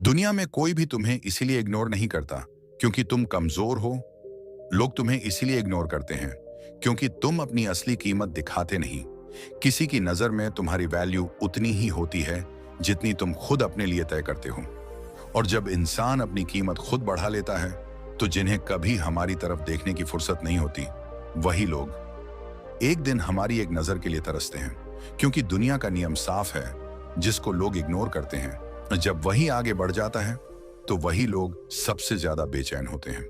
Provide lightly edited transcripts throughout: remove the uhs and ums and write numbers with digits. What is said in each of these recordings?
दुनिया में कोई भी तुम्हें इसीलिए इग्नोर नहीं करता क्योंकि तुम कमजोर हो। लोग तुम्हें इसीलिए इग्नोर करते हैं क्योंकि तुम अपनी असली कीमत दिखाते नहीं। किसी की नजर में तुम्हारी वैल्यू उतनी ही होती है जितनी तुम खुद अपने लिए तय करते हो। और जब इंसान अपनी कीमत खुद बढ़ा लेता है तो जिन्हें कभी हमारी तरफ देखने की फुर्सत नहीं होती, वही लोग एक दिन हमारी एक नजर के लिए तरसते हैं। क्योंकि दुनिया का नियम साफ है, जिसको लोग इग्नोर करते हैं, जब वही आगे बढ़ जाता है तो वही लोग सबसे ज्यादा बेचैन होते हैं।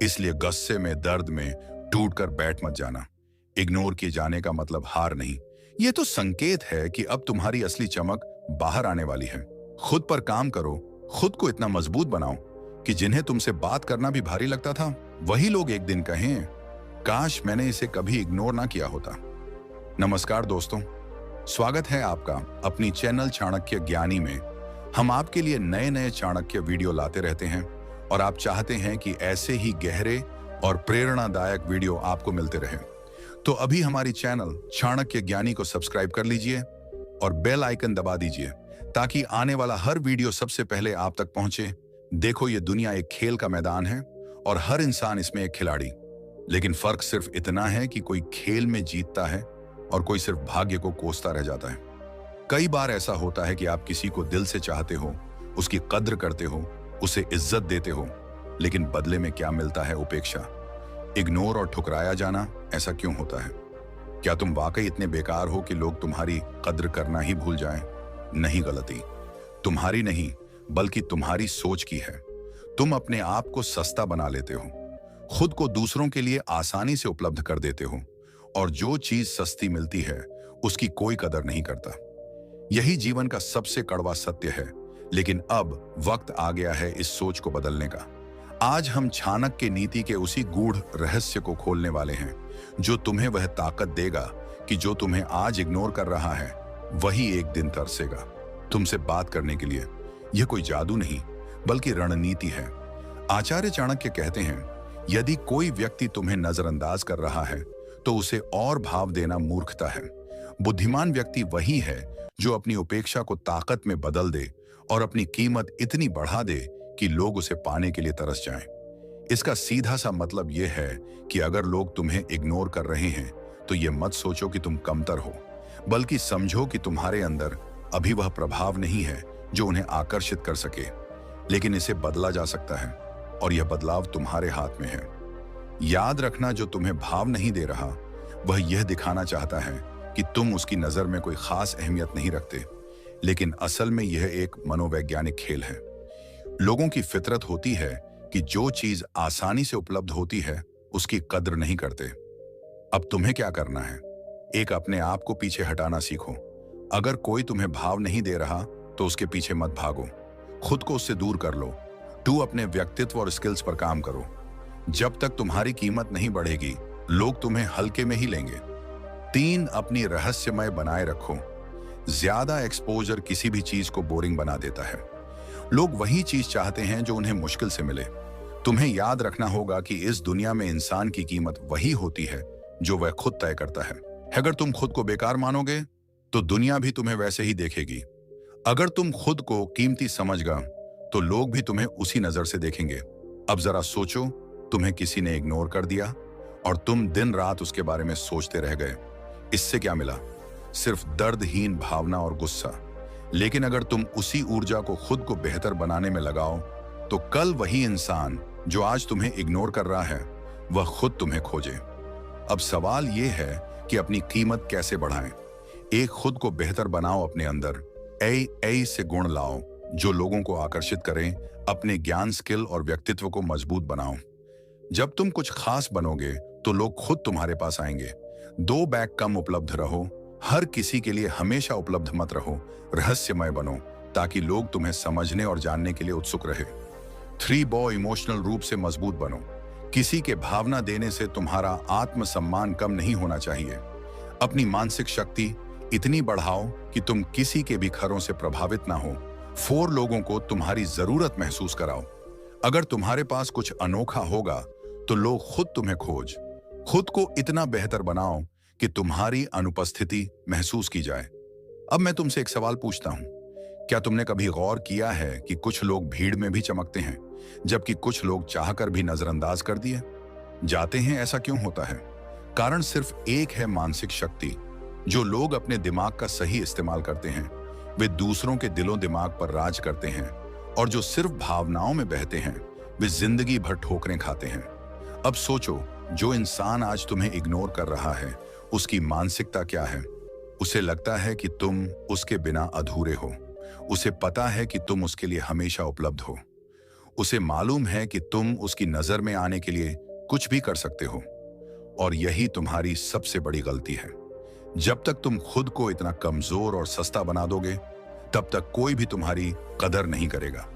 इसलिए गुस्से में, दर्द में टूट कर बैठ मत जाना। इग्नोर किए जाने का मतलब हार नहीं, ये तो संकेत है कि अब तुम्हारी असली चमक बाहर आने वाली है। खुद पर काम करो, खुद को इतना मजबूत बनाओ कि जिन्हें तुमसे बात करना भी भारी लगता था, वही लोग एक दिन कहें, काश मैंने इसे कभी इग्नोर ना किया होता। नमस्कार दोस्तों, स्वागत है आपका अपनी चैनल चाणक्य ज्ञानी में। हम आपके लिए नए नए चाणक्य वीडियो लाते रहते हैं और आप चाहते हैं कि ऐसे ही गहरे और प्रेरणादायक वीडियो आपको मिलते रहें। तो अभी हमारी चैनल चाणक्य ज्ञानी को सब्सक्राइब कर लीजिए और बेल आइकन दबा दीजिए ताकि आने वाला हर वीडियो सबसे पहले आप तक पहुंचे। देखो, ये दुनिया एक खेल का मैदान है और हर इंसान इसमें एक खिलाड़ी। लेकिन फर्क सिर्फ इतना है कि कोई खेल में जीतता है और कोई सिर्फ भाग्य को कोसता रह जाता है। कई बार ऐसा होता है कि आप किसी को दिल से चाहते हो, उसकी कद्र करते हो, उसे इज्जत देते हो, लेकिन बदले में क्या मिलता है? उपेक्षा, इग्नोर और ठुकराया जाना। ऐसा क्यों होता है? क्या तुम वाकई इतने बेकार हो कि लोग तुम्हारी कद्र करना ही भूल जाएं? नहीं, गलती तुम्हारी नहीं बल्कि तुम्हारी सोच की है। तुम अपने आप को सस्ता बना लेते हो, खुद को दूसरों के लिए आसानी से उपलब्ध कर देते हो और जो चीज सस्ती मिलती है उसकी कोई कदर नहीं करता। यही जीवन का सबसे कड़वा सत्य है। लेकिन अब वक्त आ गया है इस सोच को बदलने का। आज हम चाणक्य नीति के उसी गूढ़ रहस्य को खोलने वाले हैं जो तुम्हें वह ताकत देगा कि जो तुम्हें आज इग्नोर कर रहा है वही एक दिन तरसेगा तुमसे बात करने के लिए। यह कोई जादू नहीं बल्कि रणनीति है। आचार्य चाणक्य कहते हैं, यदि कोई व्यक्ति तुम्हें नजरअंदाज कर रहा है तो उसे और भाव देना मूर्खता है। बुद्धिमान व्यक्ति वही है जो अपनी उपेक्षा को ताकत में बदल दे और अपनी कीमत इतनी बढ़ा दे कि लोग उसे पाने के लिए तरस जाएं। इसका सीधा सा मतलब यह है कि अगर लोग तुम्हें इग्नोर कर रहे हैं तो यह मत सोचो कि तुम कमतर हो, बल्कि समझो कि तुम्हारे अंदर अभी वह प्रभाव नहीं है जो उन्हें आकर्षित कर सके। लेकिन इसे बदला जा सकता है और यह बदलाव तुम्हारे हाथ में है। याद रखना, जो तुम्हें भाव नहीं दे रहा वह यह दिखाना चाहता है कि तुम उसकी नजर में कोई खास अहमियत नहीं रखते। लेकिन असल में यह एक मनोवैज्ञानिक खेल है। लोगों की फितरत होती है कि जो चीज आसानी से उपलब्ध होती है उसकी कद्र नहीं करते। अब तुम्हें क्या करना है? एक, अपने आप को पीछे हटाना सीखो। अगर कोई तुम्हें भाव नहीं दे रहा तो उसके पीछे मत भागो, खुद को उससे दूर कर लो। 2, अपने व्यक्तित्व और स्किल्स पर काम करो। जब तक तुम्हारी कीमत नहीं बढ़ेगी लोग तुम्हें हल्के में ही लेंगे। 3, अपनी रहस्यमय बनाए रखो। ज्यादा एक्सपोजर किसी भी चीज को बोरिंग बना देता है। लोग वही चीज चाहते हैं जो उन्हें मुश्किल से मिले। तुम्हें याद रखना होगा कि इस दुनिया में इंसान की कीमत वही होती है जो वह खुद तय करता है। अगर तुम खुद को बेकार मानोगे तो दुनिया भी तुम्हें वैसे ही देखेगी। अगर तुम खुद को कीमती समझ गए तो लोग भी तुम्हें उसी नजर से देखेंगे। अब जरा सोचो, तुम्हें किसी ने इग्नोर कर दिया और तुम दिन रात उसके बारे में सोचते रह गए। इससे क्या मिला? सिर्फ दर्दहीन भावना और गुस्सा। लेकिन अगर तुम उसी ऊर्जा को खुद को बेहतर बनाने में लगाओ तो कल वही इंसान जो आज तुम्हें इग्नोर कर रहा है वह खुद तुम्हें खोजे। अब सवाल यह है कि अपनी कीमत कैसे बढ़ाएं। एक, खुद को बेहतर बनाओ। अपने अंदर ए से गुण लाओ जो लोगों को आकर्षित करें। अपने ज्ञान, स्किल और व्यक्तित्व को मजबूत बनाओ। जब तुम कुछ खास बनोगे तो लोग खुद तुम्हारे पास आएंगे। 2, बैक कम उपलब्ध रहो। हर किसी के लिए हमेशा उपलब्ध मत रहो। रहस्यमय बनो ताकि लोग तुम्हें समझने और जानने के लिए उत्सुक रहे। 3, इमोशनल रूप से मजबूत बनो। किसी के भावना देने से तुम्हारा आत्मसम्मान कम नहीं होना चाहिए। अपनी मानसिक शक्ति इतनी बढ़ाओ कि तुम किसी के भी खरों से प्रभावित ना हो। 4, लोगों को तुम्हारी जरूरत महसूस कराओ। अगर तुम्हारे पास कुछ अनोखा होगा तो लोग खुद तुम्हें खुद को इतना बेहतर बनाओ कि तुम्हारी अनुपस्थिति महसूस की जाए। अब मैं तुमसे एक सवाल पूछता हूं, क्या तुमने कभी गौर किया है कि कुछ लोग भीड़ में भी चमकते हैं, जबकि कुछ लोग चाहकर भी नजरअंदाज कर दिए जाते हैं? ऐसा क्यों होता है? कारण सिर्फ एक है, मानसिक शक्ति। जो लोग अपने दिमाग का सही इस्तेमाल करते हैं वे दूसरों के दिलों दिमाग पर राज करते हैं, और जो सिर्फ भावनाओं में बहते हैं वे जिंदगी भर ठोकरें खाते हैं। अब सोचो, जो इंसान आज तुम्हें इग्नोर कर रहा है उसकी मानसिकता क्या है? उसे लगता है कि तुम उसके बिना अधूरे हो। उसे पता है कि तुम उसके लिए हमेशा उपलब्ध हो। उसे मालूम है कि तुम उसकी नजर में आने के लिए कुछ भी कर सकते हो। और यही तुम्हारी सबसे बड़ी गलती है। जब तक तुम खुद को इतना कमजोर और सस्ता बना दोगे, तब तक कोई भी तुम्हारी कदर नहीं करेगा।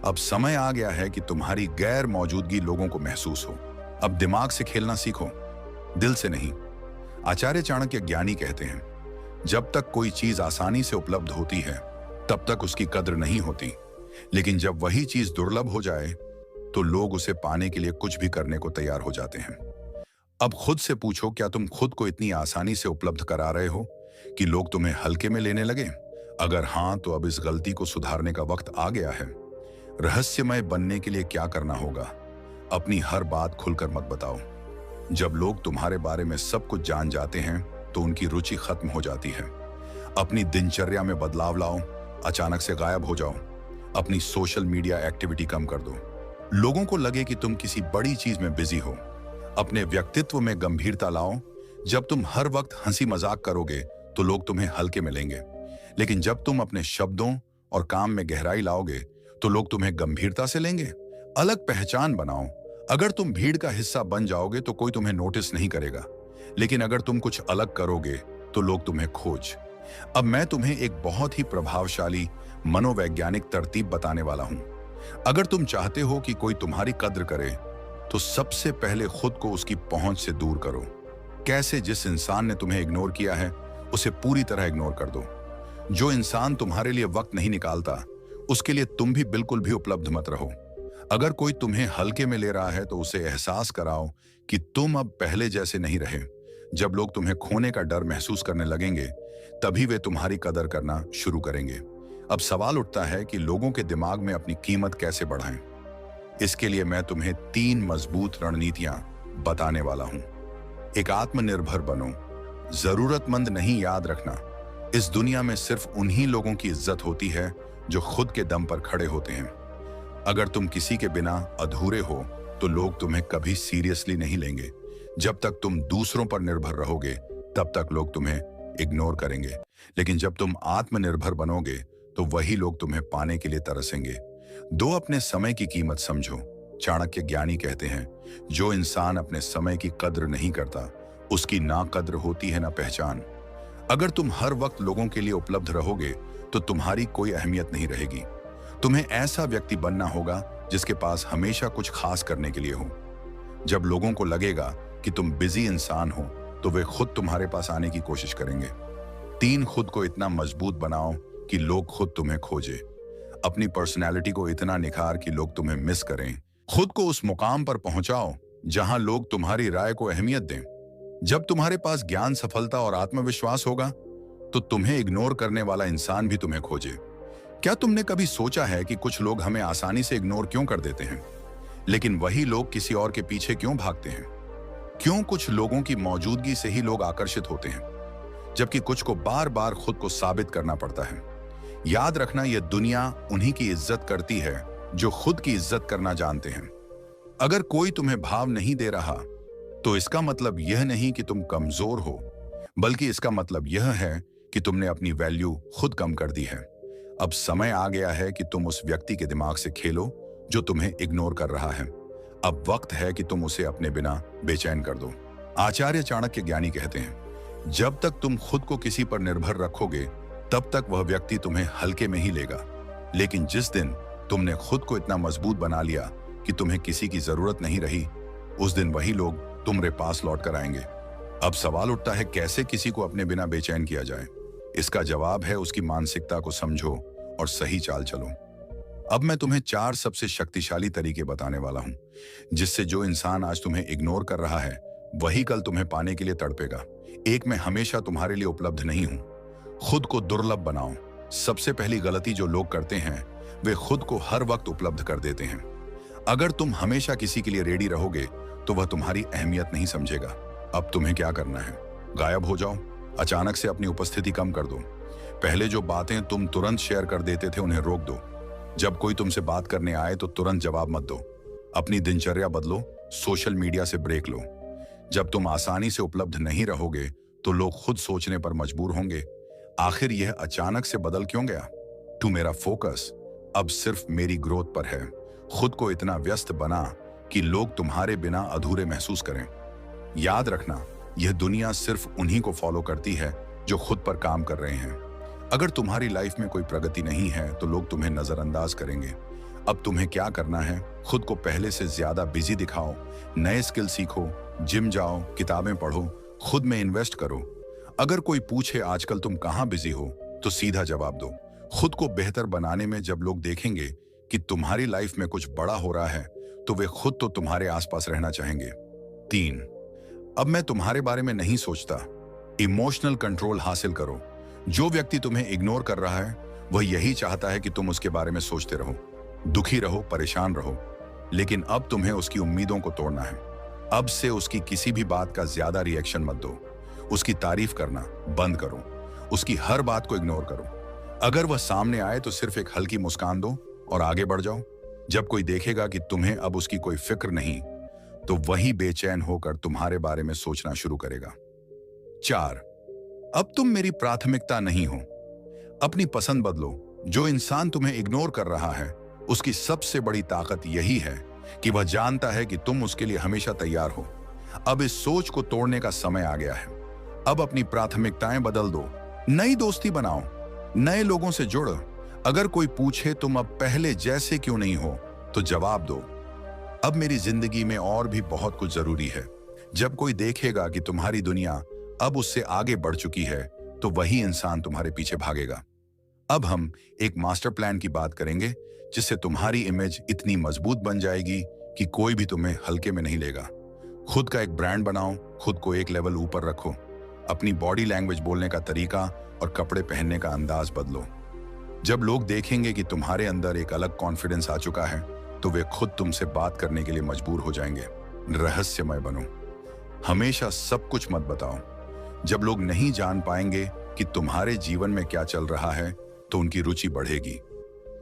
अब समय आ गया है कि तुम्हारी गैर मौजूदगी लोगों को महसूस हो। अब दिमाग से खेलना सीखो, दिल से नहीं। आचार्य चाणक्य ज्ञानी कहते हैं, जब तक कोई चीज आसानी से उपलब्ध होती है तब तक उसकी कद्र नहीं होती, लेकिन जब वही चीज दुर्लभ हो जाए तो लोग उसे पाने के लिए कुछ भी करने को तैयार हो जाते हैं। अब खुद से पूछो, क्या तुम खुद को इतनी आसानी से उपलब्ध करा रहे हो कि लोग तुम्हें हल्के में लेने लगे? अगर हाँ, तो अब इस गलती को सुधारने का वक्त आ गया है। रहस्यमय बनने के लिए क्या करना होगा? अपनी हर बात खुलकर मत बताओ। जब लोग तुम्हारे बारे में सब कुछ जान जाते हैं तो उनकी रुचि खत्म हो जाती है। अपनी दिनचर्या में बदलाव लाओ, अचानक से गायब हो जाओ। अपनी सोशल मीडिया एक्टिविटी कम कर दो। लोगों को लगे कि तुम किसी बड़ी चीज में बिजी हो। अपने व्यक्तित्व में गंभीरता लाओ। जब तुम हर वक्त हंसी मजाक करोगे तो लोग तुम्हें हल्के में लेंगे, लेकिन जब तुम अपने शब्दों और काम में गहराई लाओगे तो लोग तुम्हें गंभीरता से लेंगे। अलग पहचान बनाओ। अगर तुम भीड़ का हिस्सा बन जाओगे तो कोई तुम्हें नोटिस नहीं करेगा, लेकिन अगर तुम कुछ अलग करोगे तो लोग तुम्हें खोज। अब मैं तुम्हें एक बहुत ही प्रभावशाली मनोवैज्ञानिक तरतीब बताने वाला हूं। अगर तुम चाहते हो कि कोई तुम्हारी कद्र करे तो सबसे पहले खुद को उसकी पहुंच से दूर करो। कैसे? जिस इंसान ने तुम्हें इग्नोर किया है उसे पूरी तरह इग्नोर कर दो। जो इंसान तुम्हारे लिए वक्त नहीं निकालता उसके लिए तुम भी बिल्कुल भी उपलब्ध मत रहो। अगर कोई तुम्हें हल्के में ले रहा है तो उसे एहसास कराओ कि तुम अब पहले जैसे नहीं रहे। जब लोग तुम्हें खोने का डर महसूस करने लगेंगे तभी वे तुम्हारी कदर करना शुरू करेंगे। अब सवाल उठता है कि लोगों के दिमाग में अपनी कीमत कैसे बढ़ाएं। इसके लिए मैं तुम्हें 3 मजबूत रणनीतियां बताने वाला हूं। एक, आत्मनिर्भर बनो। जरूरतमंद नहीं, याद रखना, इस दुनिया में सिर्फ उन्हीं लोगों की इज्जत होती है जो खुद के दम पर खड़े होते हैं। अगर तुम किसी के बिना अधूरे हो तो लोग तुम्हें कभी सीरियसली नहीं लेंगे। जब तक तुम दूसरों पर निर्भर रहोगे तब तक लोग तुम्हें इग्नोर करेंगे, लेकिन जब तुम आत्मनिर्भर बनोगे तो वही लोग तुम्हें पाने के लिए तरसेंगे। 2, अपने समय की कीमत समझो। चाणक्य ज्ञानी कहते हैं, जो इंसान अपने समय की कद्र नहीं करता उसकी ना कद्र होती है ना पहचान। अगर तुम हर वक्त लोगों के लिए उपलब्ध रहोगे तो तुम्हारी कोई अहमियत नहीं रहेगी। तुम्हें ऐसा व्यक्ति बनना होगा जिसके पास हमेशा कुछ खास करने के लिए हो। जब लोगों को लगेगा कि तुम बिजी इंसान हो तो वे खुद तुम्हारे पास आने की कोशिश करेंगे। 3, खुद को इतना मजबूत बनाओ कि लोग खुद तुम्हें खोजे। अपनी पर्सनैलिटी को इतना निखार कि लोग तुम्हें मिस करें। खुद को उस मुकाम पर पहुंचाओ जहां लोग तुम्हारी राय को अहमियत दें। जब तुम्हारे पास ज्ञान, सफलता और आत्मविश्वास होगा तो तुम्हें इग्नोर करने वाला इंसान भी तुम्हें खोजे। क्या तुमने कभी सोचा है कि कुछ लोग हमें आसानी से इग्नोर क्यों कर देते हैं, लेकिन वही लोग किसी और के पीछे क्यों भागते हैं? क्यों कुछ लोगों की मौजूदगी से ही लोग आकर्षित होते हैं, जबकि कुछ को बार बार खुद को साबित करना पड़ता है? याद रखना, यह दुनिया उन्हीं की इज्जत करती है जो खुद की इज्जत करना जानते हैं। अगर कोई तुम्हें भाव नहीं दे रहा तो इसका मतलब यह नहीं कि तुम कमजोर हो, बल्कि इसका मतलब यह है कि तुमने अपनी वैल्यू खुद कम कर दी है। अब समय आ गया है कि तुम उस व्यक्ति के दिमाग से खेलो जो तुम्हें इग्नोर कर रहा है। अब वक्त है कि तुम उसे अपने बिना बेचैन कर दो। आचार्य चाणक्य ज्ञानी कहते हैं, जब तक तुम खुद को किसी पर निर्भर रखोगे तब तक वह व्यक्ति तुम्हें हल्के में ही लेगा, लेकिन जिस दिन तुमने खुद को इतना मजबूत बना लिया कि तुम्हें किसी की जरूरत नहीं रही, उस दिन वही लोग तुम्हारे पास लौट कर आएंगे। अब सवाल उठता है, कैसे किसी को अपने बिना बेचैन किया जाए? इसका जवाब है, उसकी मानसिकता को समझो और सही चाल चलो। अब मैं तुम्हें 4 सबसे शक्तिशाली तरीके बताने वाला हूं, जिससे जो इंसान आज तुम्हें इग्नोर कर रहा है वही कल तुम्हें पाने के लिए तड़पेगा। 1, मैं हमेशा तुम्हारे लिए उपलब्ध नहीं हूं। खुद को दुर्लभ बनाओ। सबसे पहली गलती जो लोग करते हैं वे खुद को हर वक्त उपलब्ध कर देते हैं। अगर तुम हमेशा किसी के लिए रेडी रहोगे तो वह तुम्हारी अहमियत नहीं समझेगा। अब तुम्हें क्या करना है? गायब हो जाओ, अचानक से अपनी उपस्थिति कम कर दो। पहले जो बातें तुम तुरंत शेयर कर देते थे उन्हें रोक दो। जब कोई तुमसे बात करने आए तो तुरंत जवाब मत दो। अपनी दिनचर्या बदलो, सोशल मीडिया से ब्रेक लो। जब तुम आसानी से उपलब्ध नहीं रहोगे तो लोग खुद सोचने पर मजबूर होंगे, आखिर यह अचानक से बदल क्यों गया? तू मेरा फोकस अब सिर्फ मेरी ग्रोथ पर है। खुद को इतना व्यस्त बना कि लोग तुम्हारे बिना अधूरे महसूस करें। याद रखना, यह दुनिया सिर्फ उन्हीं को फॉलो करती है जो खुद पर काम कर रहे हैं। अगर तुम्हारी लाइफ में कोई प्रगति नहीं है तो लोग तुम्हें नजरअंदाज करेंगे। अब तुम्हें क्या करना है? खुद को पहले से ज्यादा बिजी दिखाओ, नए स्किल सीखो, जिम जाओ, किताबें पढ़ो, खुद में इन्वेस्ट करो। अगर कोई पूछे आजकल तुम कहाँ बिजी हो तो सीधा जवाब दो। खुद को बेहतर बनाने में जब लोग देखेंगे कि तुम्हारी लाइफ में कुछ बड़ा हो रहा है तो वे खुद तो तुम्हारे आसपास रहना चाहेंगे। 3, अब मैं तुम्हारे बारे में नहीं सोचता। इमोशनल कंट्रोल हासिल करो। जो व्यक्ति तुम्हें इग्नोर कर रहा है वह यही चाहता है कि तुम उसके बारे में सोचते रहो, दुखी रहो, परेशान रहो। लेकिन अब तुम्हें उसकी उम्मीदों को तोड़ना है। अब से उसकी किसी भी बात का ज्यादा रिएक्शन मत दो। उसकी तारीफ करना बंद करो, उसकी हर बात को इग्नोर करो। अगर वह सामने आए तो सिर्फ एक हल्की मुस्कान दो और आगे बढ़ जाओ। जब कोई देखेगा कि तुम्हें अब उसकी कोई फिक्र नहीं तो वही बेचैन होकर तुम्हारे बारे में सोचना शुरू करेगा। 4, अब तुम मेरी प्राथमिकता नहीं हो। अपनी पसंद बदलो। जो इंसान तुम्हें इग्नोर कर रहा है उसकी सबसे बड़ी ताकत यही है कि वह जानता है कि तुम उसके लिए हमेशा तैयार हो। अब इस सोच को तोड़ने का समय आ गया है। अब अपनी प्राथमिकताएं बदल दो। नई दोस्ती बनाओ, नए लोगों से जुड़। अगर कोई पूछे तुम अब पहले जैसे क्यों नहीं हो तो जवाब दो, अब मेरी जिंदगी में और भी बहुत कुछ जरूरी है। जब कोई देखेगा कि तुम्हारी दुनिया अब उससे आगे बढ़ चुकी है तो वही इंसान तुम्हारे पीछे भागेगा। अब हम एक मास्टर प्लान की बात करेंगे जिससे तुम्हारी इमेज इतनी मजबूत बन जाएगी कि कोई भी तुम्हें हल्के में नहीं लेगा। खुद का एक ब्रांड बनाओ, खुद को एक लेवल ऊपर रखो। अपनी बॉडी लैंग्वेज, बोलने का तरीका और कपड़े पहनने का अंदाज बदलो। जब लोग देखेंगे कि तुम्हारे अंदर एक अलग कॉन्फिडेंस आ चुका है तो वे खुद तुमसे बात करने के लिए मजबूर हो जाएंगे। रहस्यमय बनो, हमेशा सब कुछ मत बताओ। जब लोग नहीं जान पाएंगे कि तुम्हारे जीवन में क्या चल रहा है तो उनकी रुचि बढ़ेगी।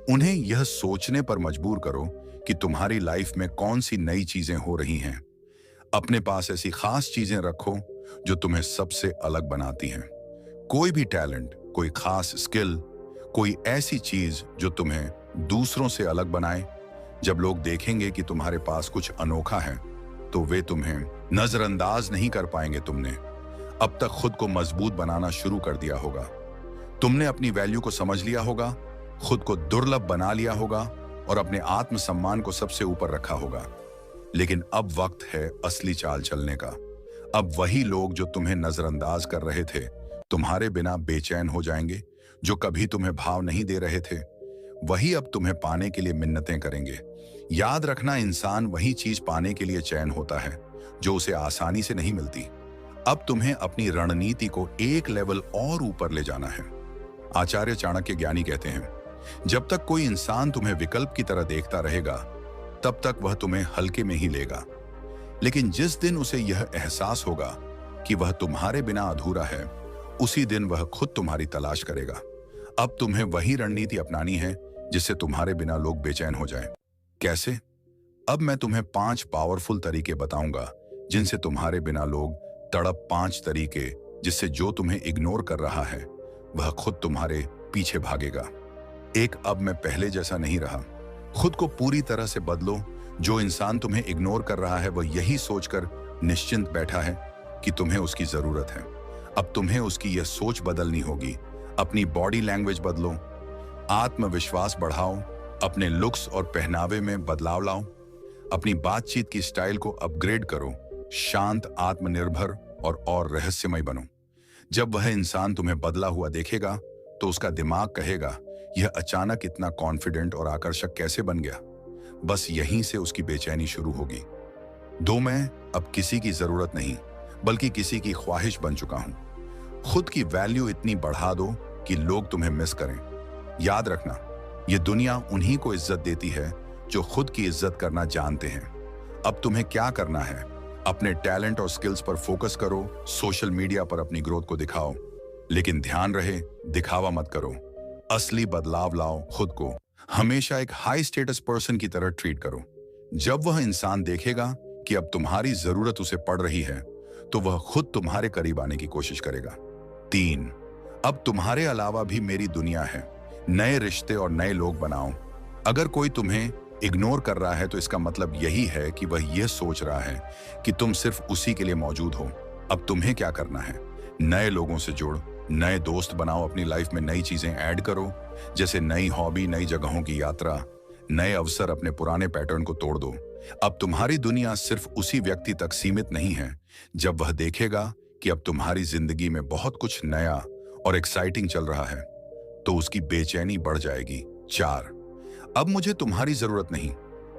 उन्हें यह सोचने पर मजबूर करो कि तुम्हारी लाइफ में कौन सी नई चीजें हो रही हैं। अपने पास ऐसी खास चीजें रखो जो तुम्हें सबसे अलग बनाती हैं। कोई भी टैलेंट, कोई खास स्किल, कोई ऐसी चीज जो तुम्हें दूसरों से अलग बनाए। जब लोग देखेंगे कि तुम्हारे पास कुछ अनोखा है तो वे तुम्हें नजरअंदाज नहीं कर पाएंगे। तुमने अब तक खुद को मजबूत बनाना शुरू कर दिया होगा। तुमने अपनी वैल्यू को समझ लिया होगा, खुद को दुर्लभ बना लिया होगा और अपने आत्मसम्मान को सबसे ऊपर रखा होगा। लेकिन अब वक्त है असली चाल चलने का। अब वही लोग जो तुम्हें नजरअंदाज कर रहे थे तुम्हारे बिना बेचैन हो जाएंगे। जो कभी तुम्हें भाव नहीं दे रहे थे वही अब तुम्हें पाने के लिए मिन्नतें करेंगे। याद रखना, इंसान वही चीज पाने के लिए चैन होता है जो उसे आसानी से नहीं मिलती। अब तुम्हें अपनी रणनीति को एक लेवल और ऊपर ले जाना है। आचार्य चाणक्य ज्ञानी कहते हैं, जब तक कोई इंसान तुम्हें विकल्प की तरह देखता रहेगा तब तक वह तुम्हें हल्के में ही लेगा। लेकिन जिस दिन उसे यह एहसास होगा कि वह तुम्हारे बिना अधूरा है, उसी दिन वह खुद तुम्हारी तलाश करेगा। अब तुम्हें वही रणनीति अपनानी है जिससे तुम्हारे बिना लोग बेचैन हो जाएं। कैसे? अब मैं तुम्हें 5 पावरफुल तरीके बताऊंगा जिनसे तुम्हारे बिना लोग तड़प। 5 तरीके जिससे जो तुम्हें इग्नोर कर रहा है वह खुद तुम्हारे पीछे भागेगा। 1, अब मैं पहले जैसा नहीं रहा। खुद को पूरी तरह से बदलो। जो इंसान तुम्हें इग्नोर कर रहा है वह यही सोचकर निश्चिंत बैठा है कि तुम्हें उसकी जरूरत है। अब तुम्हें उसकी यह सोच बदलनी होगी। अपनी बॉडी लैंग्वेज बदलो, आत्मविश्वास बढ़ाओ, अपने लुक्स और पहनावे में बदलाव लाओ, अपनी बातचीत की स्टाइल को अपग्रेड करो, शांत, आत्मनिर्भर और रहस्यमय बनो। जब वह इंसान तुम्हें बदला हुआ देखेगा तो उसका दिमाग कहेगा, यह अचानक इतना कॉन्फिडेंट और आकर्षक कैसे बन गया। बस यहीं से उसकी बेचैनी शुरू होगी। 2, मैं अब किसी की जरूरत नहीं बल्कि किसी की ख्वाहिश बन चुका हूं। खुद की वैल्यू इतनी बढ़ा दो कि लोग तुम्हें मिस करें। याद रखना, ये दुनिया उन्हीं को इज्जत देती है जो खुद की इज्जत करना जानते हैं। अब तुम्हें क्या करना है? अपने टैलेंट और स्किल्स पर फोकस करो, सोशल मीडिया पर अपनी ग्रोथ को दिखाओ, लेकिन ध्यान रहे, दिखावा मत करो। असली बदलाव लाओ। खुद को हमेशा एक हाई स्टेटस पर्सन की तरह ट्रीट करो। जब वह इंसान देखेगा कि अब तुम्हारी जरूरत उसे पड़ रही है, तो वह खुद तुम्हारे करीब आने की कोशिश करेगा। 3, अब तुम्हारे अलावा भी मेरी दुनिया है। नए रिश्ते और नए लोग बनाओ। अगर कोई तुम्हें इग्नोर कर रहा है तो इसका मतलब यही है कि वह यह सोच रहा है कि तुम सिर्फ उसी के लिए मौजूद हो। अब तुम्हें क्या करना है? नए लोगों से जुड़, नए दोस्त बनाओ, अपनी लाइफ में नई चीजें ऐड करो, जैसे नई हॉबी, नई जगहों की यात्रा, नए अवसर। अपने पुराने पैटर्न को तोड़ दो। अब तुम्हारी दुनिया सिर्फ उसी व्यक्ति तक सीमित नहीं है। जब वह देखेगा कि अब तुम्हारी जिंदगी में बहुत कुछ नया और एक्साइटिंग चल रहा है, तो उसकी बेचैनी बढ़ जाएगी। 4, अब मुझे तुम्हारी जरूरत नहीं।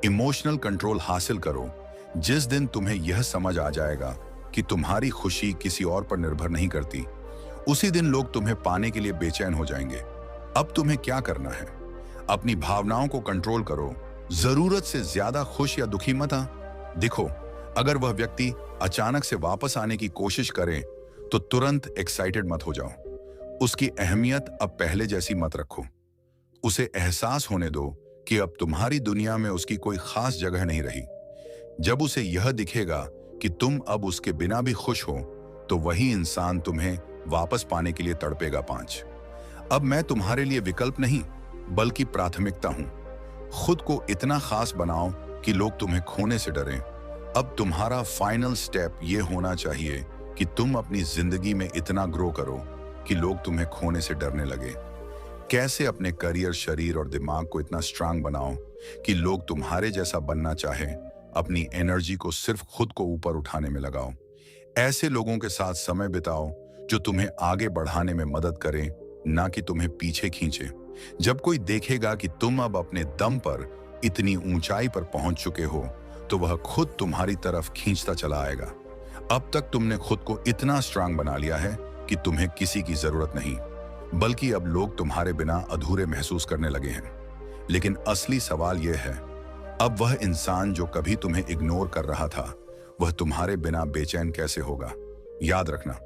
इमोशनल कंट्रोल हासिल करो। जिस दिन तुम्हें यह समझ आ जाएगा कि तुम्हारी खुशी किसी और पर निर्भर नहीं करती, उसी दिन लोग तुम्हें पाने के लिए बेचैन हो जाएंगे। अब तुम्हें क्या करना है? अपनी भावनाओं को कंट्रोल करो। जरूरत से ज्यादा खुश या दुखी मत दिखो। अगर वह व्यक्ति अचानक से वापस आने की कोशिश करे, तो तुरंत एक्साइटेड मत हो जाओ। उसकी अहमियत अब पहले जैसी मत रखो। उसे एहसास होने दो कि अब तुम्हारी दुनिया में उसकी कोई खास जगह नहीं रही। जब उसे यह दिखेगा कि तुम अब उसके बिना भी खुश हो, तो वही इंसान तुम्हें वापस पाने के लिए तड़पेगा। 5, अब मैं तुम्हारे लिए विकल्प नहीं, बल्कि प्राथमिकता हूं। खुद को इतना खास बनाओ कि लोग तुम्हें खोने से डरें। अब तुम्हारा फाइनल स्टेप यह होना चाहिए कि तुम अपनी जिंदगी में इतना ग्रो करो कि लोग तुम्हें खोने से डरने लगे। कैसे अपने करियर, शरीर और दिमाग को इतना स्ट्रांग बनाओ कि लोग तुम्हारे जैसा बनना चाहें। अपनी एनर्जी को सिर्फ खुद को ऊपर उठाने में लगाओ। ऐसे लोगों के साथ समय बिताओ जो तुम्हें आगे बढ़ाने में मदद करें, ना कि तुम्हें पीछे खींचे। जब कोई देखेगा कि तुम अब अपने दम पर इतनी ऊंचाई पर पहुंच चुके हो, तो वह खुद तुम्हारी तरफ खींचता चला आएगा। अब तक तुमने खुद को इतना स्ट्रांग बना लिया है कि तुम्हें किसी की जरूरत नहीं, बल्कि अब लोग तुम्हारे बिना अधूरे महसूस करने लगे हैं। लेकिन असली सवाल यह है, अब वह इंसान जो कभी तुम्हें इग्नोर कर रहा था, वह तुम्हारे बिना बेचैन कैसे होगा? याद रखना,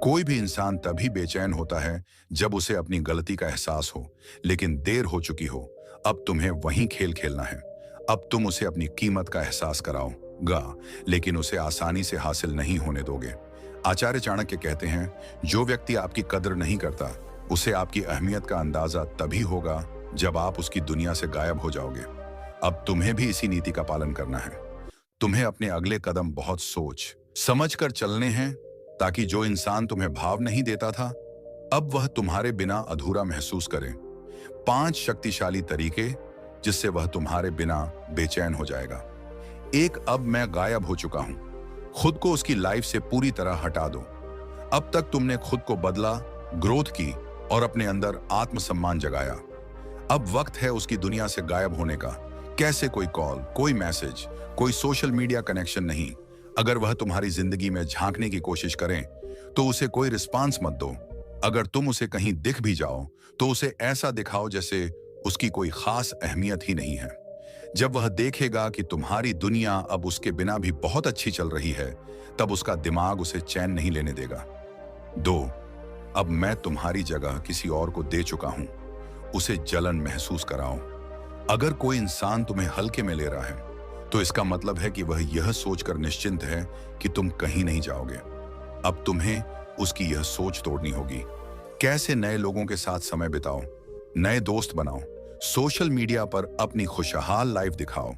कोई भी इंसान तभी बेचैन होता है जब उसे अपनी गलती का एहसास हो, लेकिन देर हो चुकी हो। अब तुम्हें वही खेल खेलना है। अब तुम उसे अपनी कीमत का एहसास कराओगा, लेकिन उसे आसानी से हासिल नहीं होने दोगे। आचार्य चाणक्य कहते हैं, जो व्यक्ति आपकी कदर नहीं करता, उसे आपकी अहमियत का अंदाजा तभी होगा जब आप उसकी दुनिया से गायब हो जाओगे। अब तुम्हें भी इसी नीति का पालन करना है। तुम्हें अपने अगले कदम बहुत सोच समझ कर चलने हैं, ताकि जो इंसान तुम्हें भाव नहीं देता था, अब वह तुम्हारे बिना अधूरा महसूस करे। 5 शक्तिशाली तरीके जिससे वह तुम्हारे बिना बेचैन हो जाएगा। 1, अब मैं गायब हो चुका हूं। खुद को उसकी लाइफ से पूरी तरह हटा दो। अब तक तुमने खुद को बदला, ग्रोथ की और अपने अंदर आत्मसम्मान जगाया। अब वक्त है उसकी दुनिया से गायब होने का। कैसे? कोई कॉल, कोई मैसेज, कोई सोशल मीडिया कनेक्शन नहीं। अगर वह तुम्हारी जिंदगी में झांकने की कोशिश करें, तो उसे कोई रिस्पांस मत दो। अगर तुम उसे कहीं दिख भी जाओ, तो उसे ऐसा दिखाओ जैसे उसकी कोई खास अहमियत ही नहीं है। जब वह देखेगा कि तुम्हारी दुनिया अब उसके बिना भी बहुत अच्छी चल रही है, तब उसका दिमाग उसे चैन नहीं लेने देगा। 2, अब मैं तुम्हारी जगह किसी और को दे चुका हूं। उसे जलन महसूस कराओ। अगर कोई इंसान तुम्हें हल्के में ले रहा है, तो इसका मतलब है कि वह यह सोचकर निश्चिंत है कि तुम कहीं नहीं जाओगे। अब तुम्हें उसकी यह सोच तोड़नी होगी। कैसे? नए लोगों के साथ समय बिताओ, नए दोस्त बनाओ, सोशल मीडिया पर अपनी खुशहाल लाइफ दिखाओ,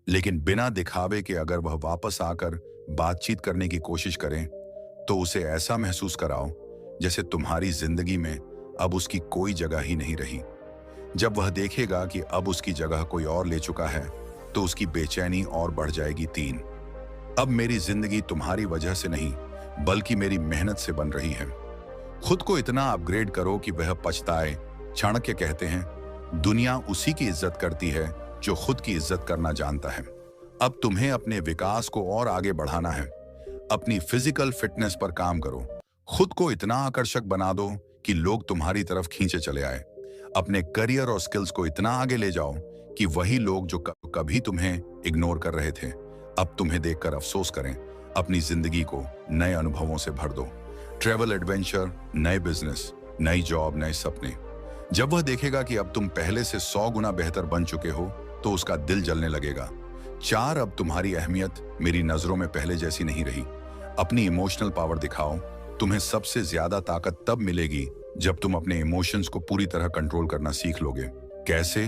लेकिन बिना दिखावे के। अगर वह वापस आकर बातचीत करने की कोशिश करें, तो उसे ऐसा महसूस कराओ जैसे तुम्हारी जिंदगी में अब उसकी कोई जगह ही नहीं रही। जब वह देखेगा कि अब उसकी जगह कोई और ले चुका है, तो उसकी बेचैनी और बढ़ जाएगी। 3, अब मेरी जिंदगी तुम्हारी वजह से नहीं, बल्कि मेरी मेहनत से बन रही है। खुद को इतना अपग्रेड करो कि वह पछताए। चाणक्य कहते हैं, दुनिया उसी की इज्जत करती है जो खुद की इज्जत करना जानता है। अब तुम्हें अपने विकास को और आगे बढ़ाना है। अपनी फिजिकल फिटनेस पर काम करो। खुद को इतना आकर्षक बना दो कि लोग तुम्हारी तरफ खींचे चले आए। अपने करियर और स्किल्स को इतना आगे ले जाओ कि वही लोग जो कभी तुम्हें इग्नोर कर रहे थे, अब तुम्हें देखकर अफसोस करें। अपनी जिंदगी को नए अनुभवों से भर दो। ट्रैवल, एडवेंचर, नए बिजनेस, नई जॉब, नए सपने। जब वह देखेगा कि अब तुम पहले से 100 गुना बेहतर बन चुके हो, तो उसका दिल जलने लगेगा। 4, अब तुम्हारी अहमियत मेरी नजरों में पहले जैसी नहीं रही। अपनी इमोशनल पावर दिखाओ। तुम्हें सबसे ज्यादा ताकत तब मिलेगी जब तुम अपने इमोशंस को पूरी तरह कंट्रोल करना सीख लोगे। कैसे?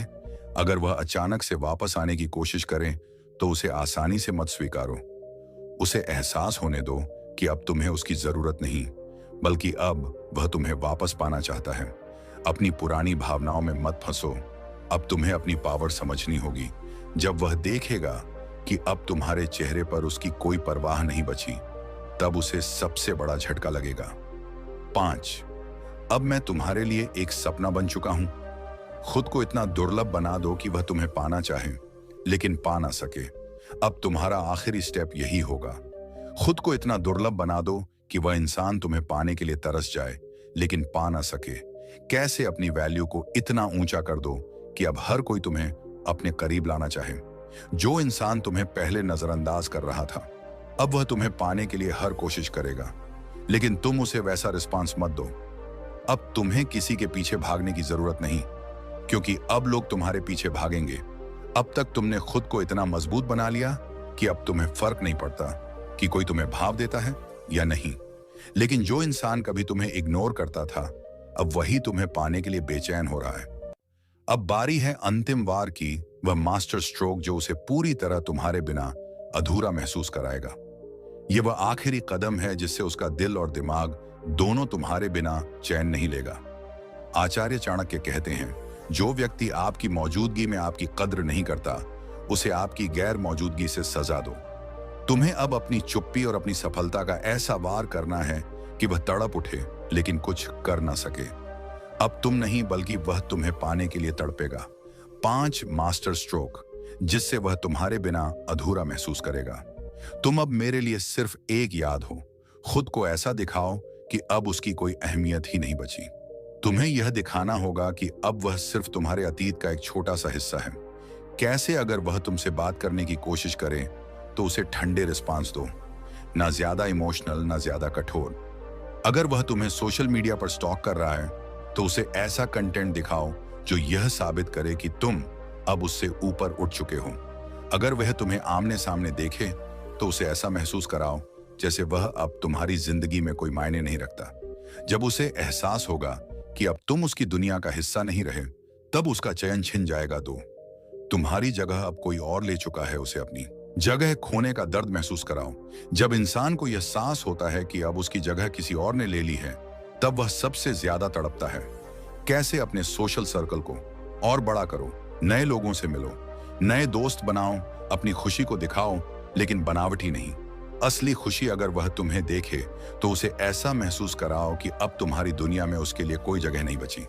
अगर वह अचानक से वापस आने की कोशिश करे तो उसे आसानी से मत स्वीकारो। उसे एहसास होने दो कि अब तुम्हें उसकी जरूरत नहीं, बल्कि अब वह तुम्हें वापस पाना चाहता है। अपनी पुरानी भावनाओं में मत फंसो। अब तुम्हें अपनी पावर समझनी होगी। जब वह देखेगा कि अब तुम्हारे चेहरे पर उसकी कोई परवाह नहीं बची, तब उसे सबसे बड़ा झटका लगेगा। 5, अब मैं तुम्हारे लिए एक सपना बन चुका हूं। खुद को इतना दुर्लभ बना दो कि वह तुम्हें पाना चाहे लेकिन पा ना सके। अब तुम्हारा आखिरी स्टेप यही होगा। खुद को इतना दुर्लभ बना दो कि वह इंसान तुम्हें पाने के लिए तरस जाए लेकिन पा ना सके। कैसे? अपनी वैल्यू को इतना ऊंचा कर दो कि अब हर कोई तुम्हें अपने करीब लाना चाहे। जो इंसान तुम्हें पहले नजरअंदाज कर रहा था, अब वह तुम्हें पाने के लिए हर कोशिश करेगा, लेकिन तुम उसे वैसा रिस्पांस मत दो। अब तुम्हें किसी के पीछे भागने की जरूरत नहीं, क्योंकि अब लोग तुम्हारे पीछे भागेंगे। अब तक तुमने खुद को इतना मजबूत बना लिया कि अब तुम्हें फर्क नहीं पड़ता कि कोई तुम्हें भाव देता है या नहीं। लेकिन जो इंसान कभी तुम्हें इग्नोर करता था, अब वही तुम्हें पाने के लिए बेचैन हो रहा है। अब बारी है अंतिम वार की, वह मास्टर स्ट्रोक जो उसे पूरी तरह तुम्हारे बिना अधूरा महसूस कराएगा। यह वह आखिरी कदम है जिससे उसका दिल और दिमाग दोनों तुम्हारे बिना चैन नहीं लेगा। आचार्य चाणक्य कहते हैं, जो व्यक्ति आपकी मौजूदगी में आपकी कद्र नहीं करता, उसे आपकी गैर मौजूदगी से सजा दो। तुम्हें अब अपनी चुप्पी और अपनी सफलता का ऐसा वार करना है कि वह तड़प उठे लेकिन कुछ कर ना सके। अब तुम नहीं, बल्कि वह तुम्हें पाने के लिए तड़पेगा। 5 मास्टर स्ट्रोक जिससे वह तुम्हारे बिना अधूरा महसूस करेगा। तुम अब मेरे लिए सिर्फ एक याद हो। खुद को ऐसा दिखाओ कि अब उसकी कोई अहमियत ही नहीं बची। तुम्हें यह दिखाना होगा कि अब वह सिर्फ तुम्हारे अतीत का एक छोटा सा हिस्सा है। कैसे? अगर वह तुमसे बात करने की कोशिश करे तो उसे ठंडे रिस्पांस दो, ना ज्यादा इमोशनल, ना ज्यादा कठोर। अगर वह तुम्हें सोशल मीडिया पर स्टॉक कर रहा है तो उसे ऐसा कंटेंट दिखाओ जो यह साबित करे कि तुम अब उससे ऊपर उठ चुके हो। अगर वह तुम्हें आमने सामने देखे तो उसे ऐसा महसूस कराओ जैसे वह अब तुम्हारी जिंदगी में कोई मायने नहीं रखता। जब उसे एहसास होगा कि अब तुम उसकी दुनिया का हिस्सा नहीं रहे, तब उसका चयन छिन जाएगा। तुम्हारी जगह अब कोई और ले चुका है। उसे अपनी जगह खोने का दर्द महसूस कराओ। जब इंसान को यह एहसास होता है कि अब उसकी जगह किसी और ने ले ली है, तब वह सबसे ज्यादा तड़पता है। कैसे? अपने सोशल सर्कल को और बड़ा करो, नए लोगों से मिलो, नए दोस्त बनाओ, अपनी खुशी को दिखाओ, लेकिन बनावटी नहीं, असली खुशी। अगर वह तुम्हें देखे तो उसे ऐसा महसूस कराओ कि अब तुम्हारी दुनिया में उसके लिए कोई जगह नहीं बची।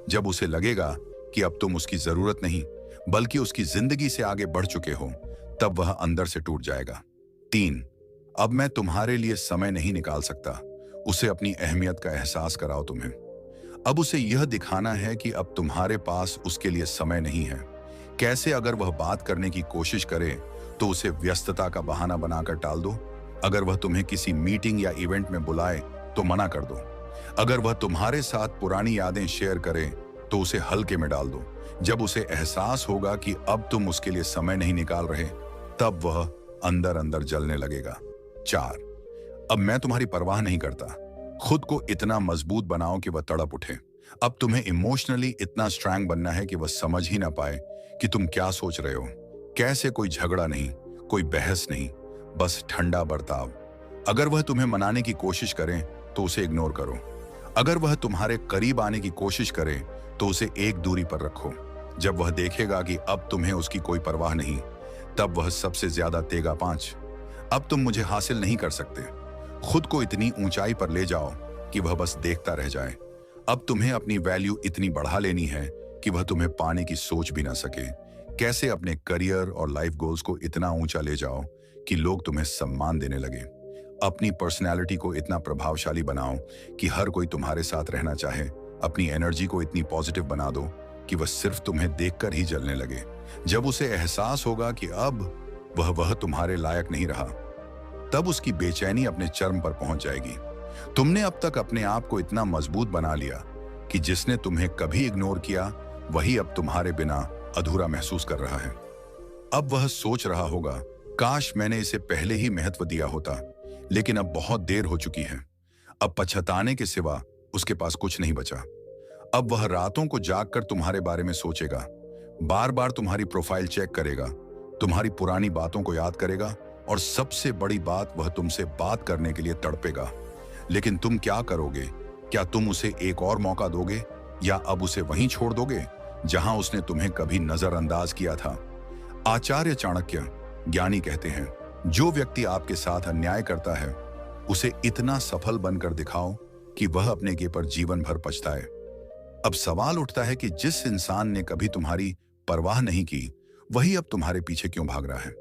जब उसे लगेगा कि अब तुम उसकी जरूरत नहीं, बल्कि उसकी जिंदगी से आगे बढ़ चुके हो, तब वह अंदर से टूट जाएगा। 3, अब मैं तुम्हारे लिए समय नहीं निकाल सकता। उसे अपनी अहमियत का एहसास कराओ। तुम्हें अब उसे यह दिखाना है कि अब तुम्हारे पास उसके लिए समय नहीं है। कैसे? अगर वह बात करने की कोशिश करे तो उसे व्यस्तता का बहाना बनाकर टाल दो। अगर वह तुम्हें किसी मीटिंग या इवेंट में बुलाए तो मना कर दो। अगर वह तुम्हारे साथ पुरानी यादें शेयर करे तो उसे हल्के में डाल दो। जब उसे एहसास होगा कि अब तुम उसके लिए समय नहीं निकाल रहे, तब वह अंदर अंदर जलने लगेगा। 4, अब मैं तुम्हारी परवाह नहीं करता। खुद को इतना मजबूत बनाओ कि वह तड़प उठे। अब तुम्हें इमोशनली इतना स्ट्रांग बनना है कि वह समझ ही ना पाए कि तुम क्या सोच रहे हो। कैसे? कोई झगड़ा नहीं, कोई बहस नहीं, बस ठंडा बर्ताव। अगर वह तुम्हें मनाने की कोशिश करे तो उसे इग्नोर करो। अगर वह तुम्हारे करीब आने की कोशिश करे तो उसे एक दूरी पर रखो। जब वह देखेगा कि अब तुम्हें उसकी कोई परवाह नहीं, तब वह सबसे ज्यादा तेगा। 5, अब तुम मुझे हासिल नहीं कर सकते। खुद को इतनी ऊंचाई पर ले जाओ कि वह बस देखता रह जाए। अब तुम्हें अपनी वैल्यू इतनी बढ़ा लेनी है कि वह तुम्हें पाने की सोच भी ना सके। कैसे? अपने करियर और लाइफ गोल्स को इतना ऊंचा ले जाओ कि लोग तुम्हें सम्मान देने लगे। अपनी पर्सनैलिटी को इतना प्रभावशाली बनाओ कि हर कोई तुम्हारे साथ रहना चाहे, अपनी एनर्जी को इतनी पॉजिटिव बना दो कि वह सिर्फ तुम्हें देखकर ही जलने लगे। जब उसे एहसास होगा कि अब वह तुम्हारे लायक नहीं रहा, तब उसकी बेचैनी अपने चरम पर पहुंच जाएगी। तुमने अब तक अपने आप को इतना मजबूत बना लिया कि जिसने तुम्हें कभी इग्नोर किया वही अब तुम्हारे बिना अधूरा महसूस कर रहा है। अब वह सोच रहा होगा, काश मैंने इसे पहले ही महत्व दिया होता, लेकिन अब बहुत देर हो चुकी है। अब पछताने के सिवा उसके पास कुछ नहीं बचा। अब वह रातों को जागकर तुम्हारे बारे में सोचेगा, बार बार तुम्हारी प्रोफाइल चेक करेगा, तुम्हारी पुरानी बातों को याद करेगा और सबसे बड़ी बात, वह तुमसे बात करने के लिए तड़पेगा। लेकिन तुम क्या करोगे? क्या तुम उसे एक और मौका दोगे या अब उसे वहीं छोड़ दोगे जहां उसने तुम्हें कभी नजरअंदाज किया था? आचार्य चाणक्य ज्ञानी कहते हैं, जो व्यक्ति आपके साथ अन्याय करता है उसे इतना सफल बनकर दिखाओ कि वह अपने गे पर जीवन भर पछताए। अब सवाल उठता है कि जिस इंसान ने कभी तुम्हारी परवाह नहीं की, वही अब तुम्हारे पीछे क्यों भाग रहा है?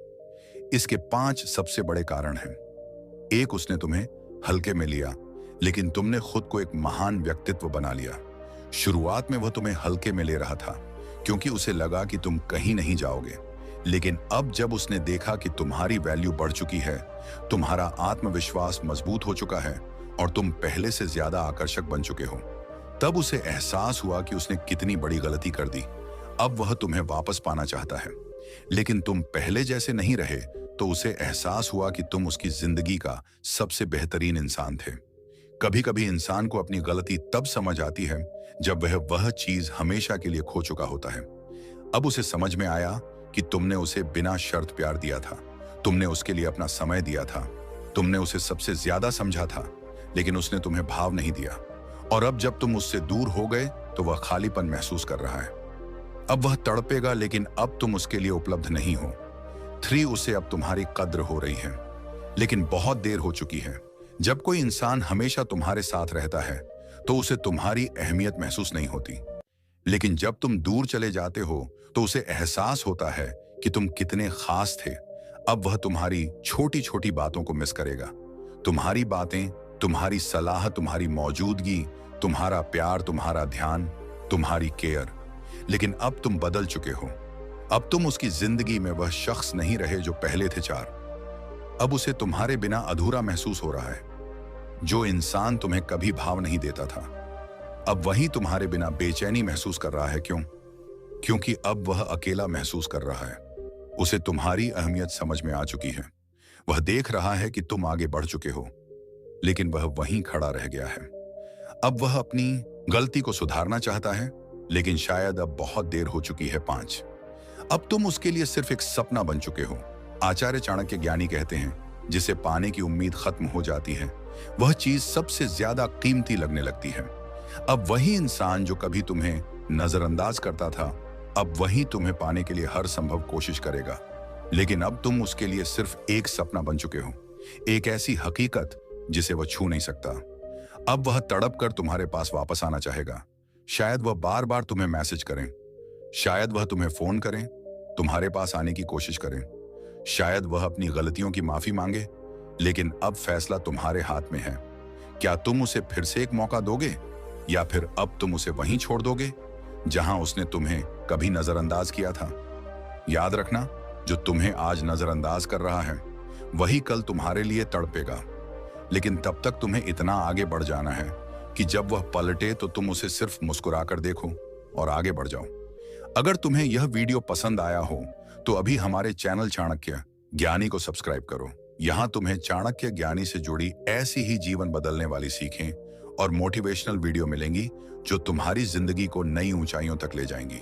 इसके 5 सबसे बड़े कारण हैं। 1, उसने तुम्हें हल्के में लिया, लेकिन तुमने खुद को एक महान व्यक्तित्व बना लिया। शुरुआत में वह तुम्हें हल्के में ले रहा था क्योंकि उसे लगा कि तुम कहीं नहीं जाओगे, लेकिन अब जब उसने देखा कि तुम्हारी वैल्यू बढ़ चुकी है, तुम्हारा आत्मविश्वास मजबूत हो चुका है और तुम पहले से ज्यादा आकर्षक बन चुके हो, तब उसे एहसास हुआ कि उसने कितनी बड़ी गलती कर दी। अब वह तुम्हें वापस पाना चाहता है, लेकिन तुम पहले जैसे नहीं रहे, तो उसे एहसास हुआ कि तुम उसकी जिंदगी का सबसे बेहतरीन इंसान थे। कभी कभी इंसान को अपनी गलती तब समझ आती है जब वह चीज हमेशा के लिए खो चुका होता है। अब उसे समझ में आया कि तुमने उसे बिना शर्त प्यार दिया था, तुमने उसके लिए अपना समय दिया था, तुमने उसे सबसे ज्यादा समझा था, लेकिन उसने तुम्हें भाव नहीं दिया। और अब जब तुम उससे दूर हो गए तो वह खालीपन महसूस कर रहा है। अब वह तड़पेगा, लेकिन अब तुम उसके लिए उपलब्ध नहीं हो। 3, उसे अब तुम्हारी कद्र हो रही है, लेकिन बहुत देर हो चुकी है। जब कोई इंसान हमेशा तुम्हारे साथ रहता है तो उसे तुम्हारी अहमियत महसूस नहीं होती, लेकिन जब तुम दूर चले जाते हो तो उसे एहसास होता है कि तुम कितने खास थे। अब वह तुम्हारी छोटी छोटी बातों को मिस करेगा, तुम्हारी बातें, तुम्हारी सलाह, तुम्हारी मौजूदगी, तुम्हारा प्यार, तुम्हारा ध्यान, तुम्हारी केयर। लेकिन अब तुम बदल चुके हो। अब तुम उसकी जिंदगी में वह शख्स नहीं रहे जो पहले थे 4। अब उसे तुम्हारे बिना अधूरा महसूस हो रहा है। जो इंसान तुम्हें कभी भाव नहीं देता था, अब वही तुम्हारे बिना बेचैनी महसूस कर रहा है। क्यों? क्योंकि अब वह अकेला महसूस कर रहा है। उसे तुम्हारी अहमियत समझ में आ चुकी है। वह देख रहा है कि तुम आगे बढ़ चुके हो, लेकिन वह वहीं खड़ा रह गया है। अब वह अपनी गलती को सुधारना चाहता है, लेकिन शायद अब बहुत देर हो चुकी है। 5, अब तुम उसके लिए सिर्फ एक सपना बन चुके हो। आचार्य चाणक्य ज्ञानी कहते हैं, जिसे पाने की उम्मीद खत्म हो जाती है, वह चीज सबसे ज्यादा कीमती लगने लगती है। अब वही इंसान जो कभी तुम्हें नजरअंदाज करता था, अब वही तुम्हें पाने के लिए हर संभव कोशिश करेगा। लेकिन अब तुम उसके लिए सिर्फ एक सपना बन चुके हो, एक ऐसी हकीकत जिसे वह छू नहीं सकता। अब वह तड़प कर तुम्हारे पास वापस आना चाहेगा। शायद वह बार बार तुम्हें मैसेज करें, शायद वह तुम्हें फोन करें, तुम्हारे पास आने की कोशिश करें, शायद वह अपनी गलतियों की माफी मांगे, लेकिन अब फैसला तुम्हारे हाथ में है। क्या तुम उसे फिर से एक मौका दोगे या फिर अब तुम उसे वहीं छोड़ दोगे जहां उसने तुम्हें कभी नजरअंदाज किया था? याद रखना, जो तुम्हें आज नजरअंदाज कर रहा है वही कल तुम्हारे लिए तड़पेगा। लेकिन तब तक तुम्हें इतना आगे बढ़ जाना है कि जब वह पलटे तो तुम उसे सिर्फ मुस्कुराकर देखो और आगे बढ़ जाओ। अगर तुम्हें यह वीडियो पसंद आया हो तो अभी हमारे चैनल चाणक्य ज्ञानी को सब्सक्राइब करो। यहाँ तुम्हें चाणक्य ज्ञानी से जुड़ी ऐसी ही जीवन बदलने वाली सीखें और मोटिवेशनल वीडियो मिलेंगी जो तुम्हारी जिंदगी को नई ऊंचाइयों तक ले जाएंगी।